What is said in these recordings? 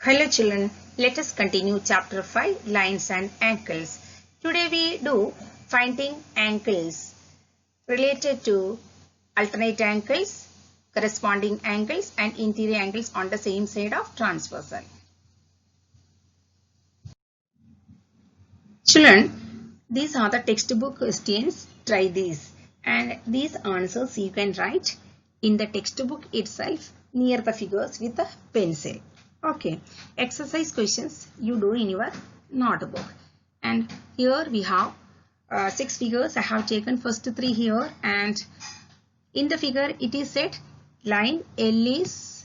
Hello children, let us continue chapter 5 lines and angles. Today we do finding angles related to alternate angles, corresponding angles and interior angles on the same side of transversal. Children, these are the textbook questions. Try these and these answers you can write in the textbook itself near the figures with a pencil. Okay, exercise questions you do in your notebook. And here we have 6 figures. I have taken first 3 here, and in the figure it is said line L is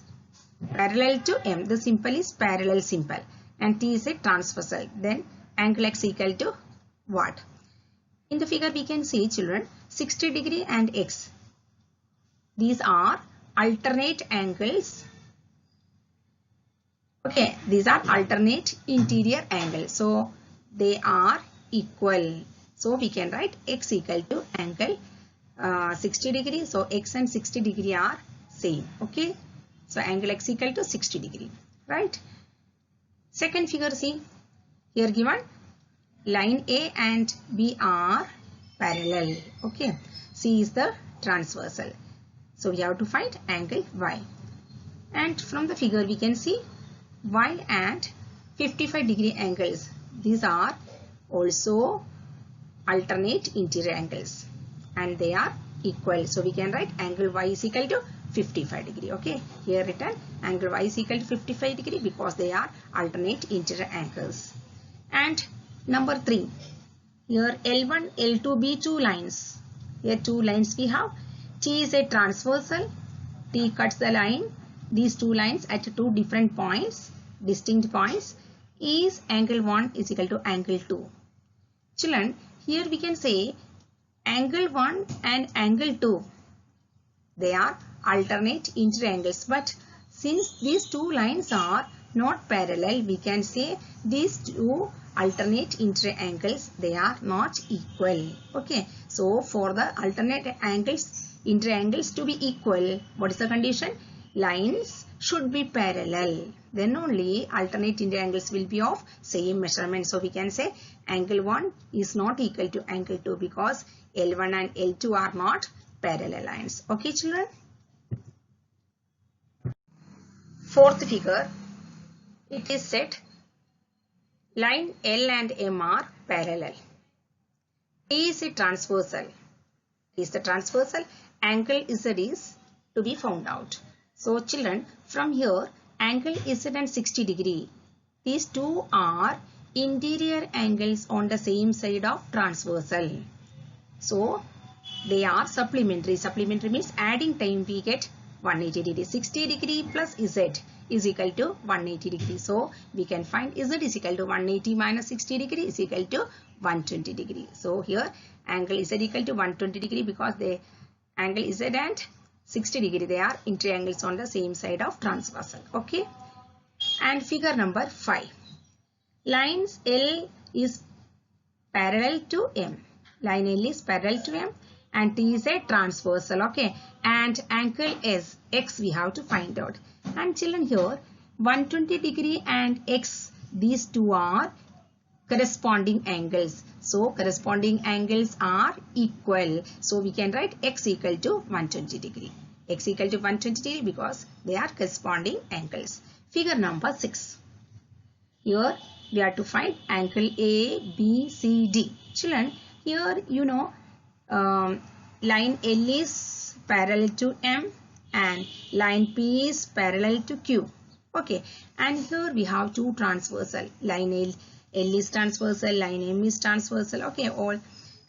parallel to M. The symbol is parallel symbol and T is a transversal. Then angle X equal to what? In the figure we can see children 60 degree and X. These are alternate angles. Okay, these are alternate interior angles. So they are equal. So we can write X equal to angle 60 degree. So X and 60 degree are same. Okay. So angle X equal to 60 degree. Right. Second figure, see here given line A and B are parallel. Okay. C is the transversal. So we have to find angle Y. And from the figure we can see Y and 55 degree angles. These are also alternate interior angles and they are equal. So we can write angle Y is equal to 55 degree. Okay, here written angle Y is equal to 55 degree because they are alternate interior angles. And number 3, here L1, L2, B 2 lines. Here 2 lines we have. T is a transversal. T cuts the line. These 2 lines at 2 different points, distinct points, is angle 1 is equal to angle 2. Children, here we can say angle 1 and angle 2, they are alternate interior angles, but since these 2 lines are not parallel, we can say these 2 alternate interior angles, they are not equal. Okay, so for the alternate angles, interior angles to be equal, what is the condition? Lines should be parallel. Then only alternate interior angles will be of same measurement. So we can say angle 1 is not equal to angle 2 because L1 and L2 are not parallel lines. Okay children. Fourth figure, it is said line L and M are parallel. A is a transversal. Is the transversal, angle Z is to be found out. So children, from here angle Z and 60 degree. These 2 are interior angles on the same side of transversal. So they are supplementary. Supplementary means adding time we get 180 degree. 60 degree plus Z is equal to 180 degree. So we can find Z is equal to 180 minus 60 degree is equal to 120 degree. So here angle Z equal to 120 degree because the angle Z and 60 degree, they are interior angles on the same side of transversal. Okay. And figure number 5. Lines L is parallel to M. Line L is parallel to M and T is a transversal. Okay. And angle S, X we have to find out. And children, here 120 degree and X, these 2 are corresponding angles. So corresponding angles are equal. So we can write X equal to 120 degree. X equal to 120 degree because they are corresponding angles. Figure number 6. Here we have to find angle A, B, C, D. Children, here you know line L is parallel to M and line P is parallel to Q. Okay, and here we have 2 transversal. Line L is transversal, line M is transversal. Okay, all,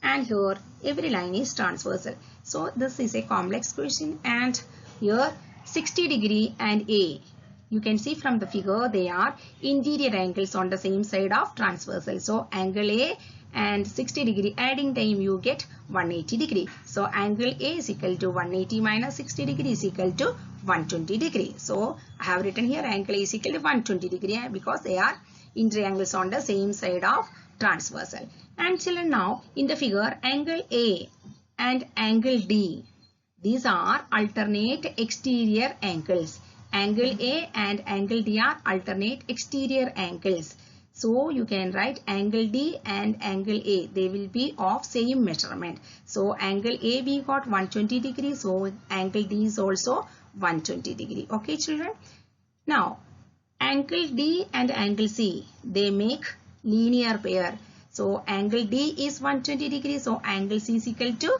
and here every line is transversal. So this is a complex question, and here 60 degree and A. You can see from the figure they are interior angles on the same side of transversal. So angle A and 60 degree adding time you get 180 degree. So angle A is equal to 180 minus 60 degree is equal to 120 degree. So I have written here angle A is equal to 120 degree because they are interior angles on the same side of transversal. And children, now in the figure angle A and angle D, these are alternate exterior angles angle A and angle D are alternate exterior angles. So you can write angle D and angle A. They will be of same measurement. So angle A we got 120 degrees. So angle D is also 120 degree. Okay children. Now angle D and angle C, they make linear pair. So angle D is 120 degrees. So angle C is equal to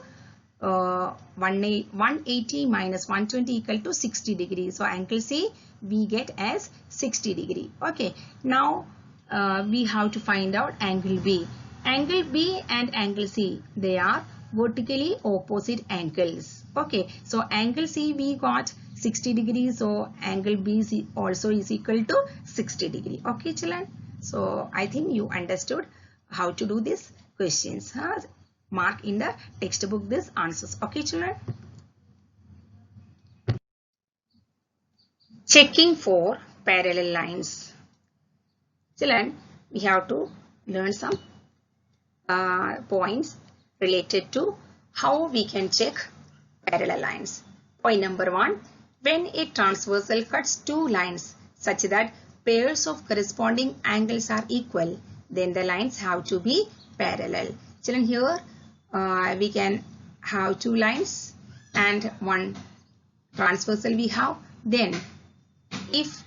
180 minus 120 equal to 60 degrees. So angle C we get as 60 degree. Okay. Now we have to find out angle B. Angle B and angle C, they are vertically opposite angles. Okay. So angle C we got 60 degrees. So angle B also is equal to 60 degree. Okay children. So I think you understood how to do these questions. Mark in the textbook these answers. Okay children. Checking for parallel lines. Children, we have to learn some points related to how we can check parallel lines. Point number 1. When a transversal cuts two lines such that pairs of corresponding angles are equal, then the lines have to be parallel. Children, here we can have two lines and one transversal we have. Then if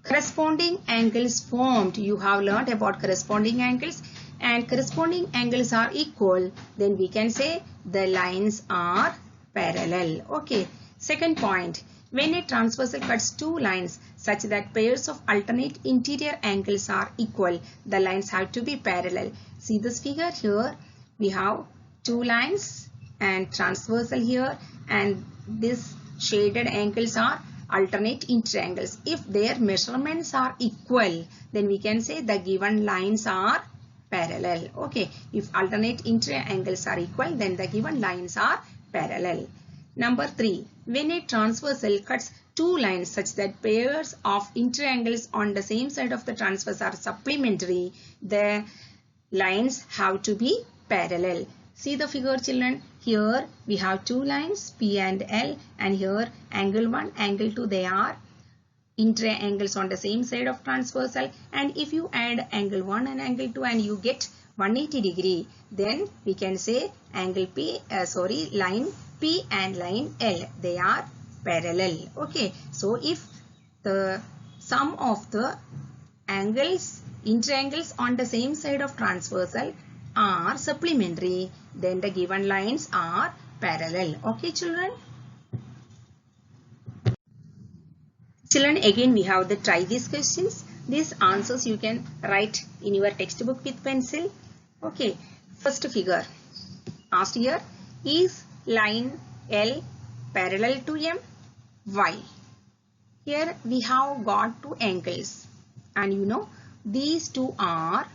corresponding angles formed, you have learnt about corresponding angles, and corresponding angles are equal, then we can say the lines are parallel. Okay. Second point, when a transversal cuts two lines such that pairs of alternate interior angles are equal, the lines have to be parallel. See this figure here, we have two lines and transversal here, and this shaded angles are alternate interior angles. If their measurements are equal, then we can say the given lines are parallel. Okay. If alternate interior angles are equal, then the given lines are parallel. Number 3. When a transversal cuts two lines such that pairs of interior angles on the same side of the transverse are supplementary, the lines have to be parallel. See the figure children. Here we have two lines P and L, and here angle 1, angle 2, they are interior angles on the same side of transversal, and if you add angle 1 and angle 2 and you get 180 degree, then we can say angle line P and line L, they are parallel. Okay. So if the sum of the angles, interior angles on the same side of transversal are supplementary, then the given lines are parallel. Okay children. Children, again we have to try these questions. These answers you can write in your textbook with pencil. Okay. First figure asked here, is line L parallel to M? Why? Here we have got two angles, and you know these two are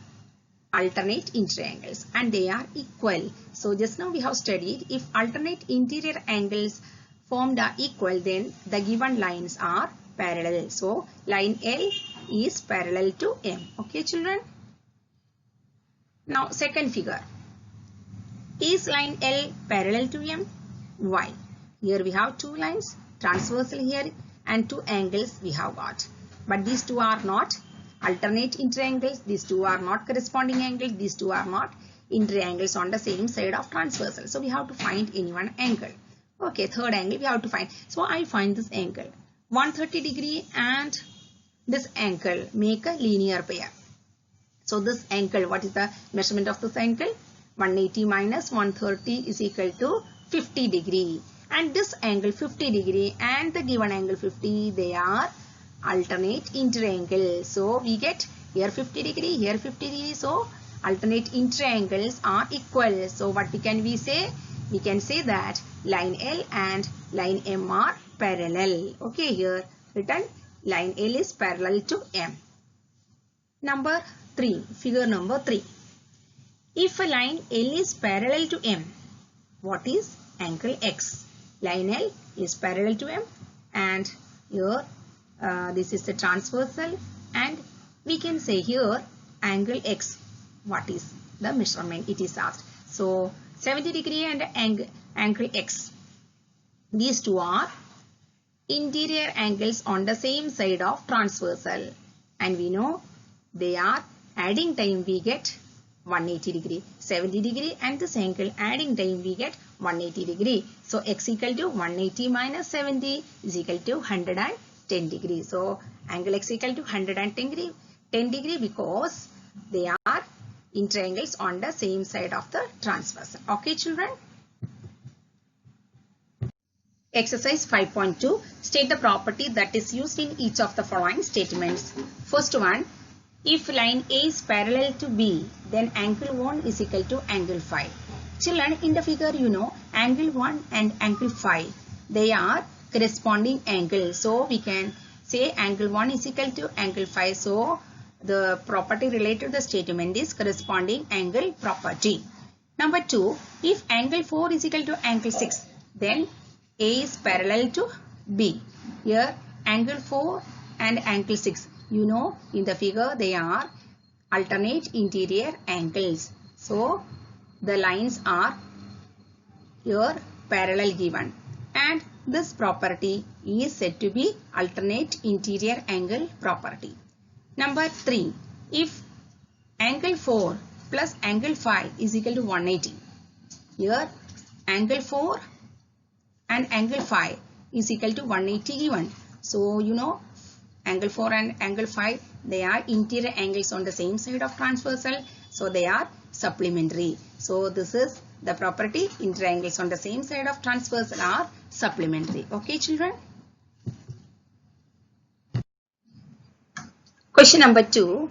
alternate interior angles and they are equal. So just now we have studied, if alternate interior angles formed are equal, then the given lines are parallel. So line L is parallel to M. Okay children. Now second figure, is line L parallel to M? Why? Here we have two lines, transversal here, and two angles we have got, but these two are not alternate interior angles, these two are not corresponding angles, these two are not interior angles on the same side of transversal. So we have to find any one angle. Okay, third angle we have to find. So I find this angle 130 degree and this angle make a linear pair. So this angle, what is the measurement of this angle? 180 minus 130 is equal to 50 degree. And this angle 50 degree and the given angle 50, they are alternate interior angles. So we get here 50 degree, here 50 degree. So alternate interior angles are equal. So what can we say? We can say that line L and line M are parallel. Okay, here written line L is parallel to M. Number 3, figure number 3. If a line L is parallel to M, what is angle X? Line L is parallel to M, and here this is the transversal, and we can say here angle X, what is the measurement it is asked. So 70 degree and angle X, these two are interior angles on the same side of transversal. And we know they are adding time we get 180 degree, 70 degree, and this angle adding time we get 180 degree. So x equal to 180 minus 70 is equal to 110 degree. So angle x equal to 110 degree, 10 degree because they are in triangles on the same side of the transversal. Okay children. Exercise 5.2. State the property that is used in each of the following statements. First one, if line A is parallel to B, then angle 1 is equal to angle 5. Children, in the figure you know angle 1 and angle 5, they are corresponding angles. So we can say angle 1 is equal to angle 5. So the property related to the statement is corresponding angle property. Number 2, if angle 4 is equal to angle 6, then A is parallel to B. Here angle 4 and angle 6. You know in the figure they are alternate interior angles. So the lines are here parallel given. And this property is said to be alternate interior angle property. Number 3. If angle 4 plus angle 5 is equal to 180. Here angle 4 and angle 5 is equal to 180 given. So you know angle 4 and angle 5, they are interior angles on the same side of transversal. So they are supplementary. So this is the property, interior angles on the same side of transversal are supplementary. Okay children. Question number 2.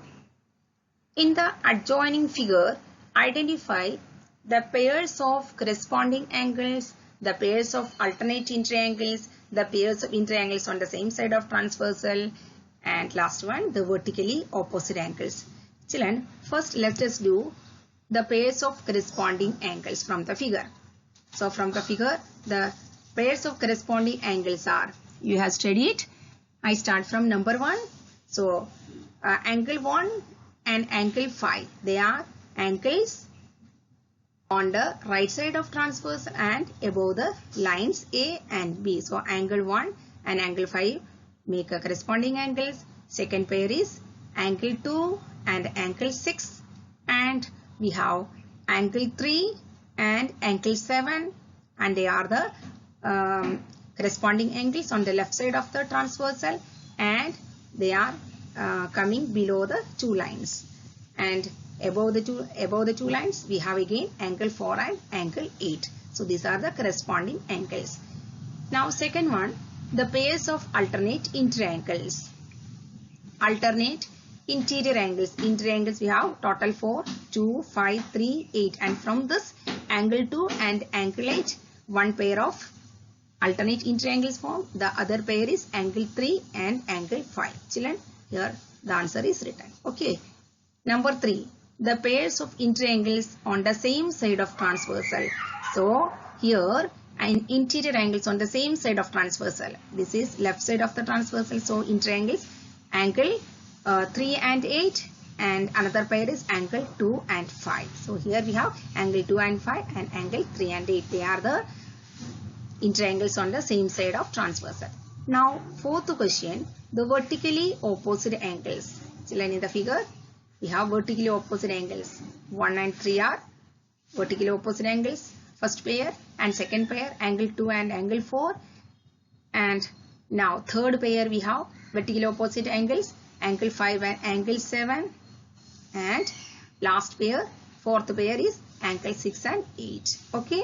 In the adjoining figure, identify the pairs of corresponding angles, the pairs of alternate interior angles, the pairs of interior angles on the same side of transversal, and last one, the vertically opposite angles. Children, first let us do the pairs of corresponding angles from the figure. So from the figure, the pairs of corresponding angles are, you have studied, I start from number 1. So angle 1 and angle 5, they are angles on the right side of transverse and above the lines A and B. So angle 1 and angle 5 make a corresponding angles. Second pair is angle 2 and angle 6, and we have angle 3 and angle 7, and they are the corresponding angles on the left side of the transversal, and they are coming below the two lines. And above the two lines we have again angle 4 and angle 8. So these are the corresponding angles. Now second one, the pairs of alternate interior angles. Alternate interior angles. Interior angles we have total 4, 2, 5, 3, 8, and from this angle 2 and angle 8, one pair of alternate interior angles form. The other pair is angle 3 and angle 5. Children, here the answer is written. Okay. Number 3. The pairs of interior angles on the same side of transversal. So here and interior angles on the same side of transversal. This is left side of the transversal. So interior angles angle 3 and 8, and another pair is angle 2 and 5. So here we have angle 2 and 5 and angle 3 and 8. They are the interior angles on the same side of transversal. Now fourth question, the vertically opposite angles. Children, in the figure we have vertically opposite angles. 1 and 3 are vertically opposite angles. First pair and second pair angle 2 and angle 4. And now third pair we have vertically opposite angles, angle 5 and angle 7. And last pair, fourth pair is angle 6 and 8. Okay.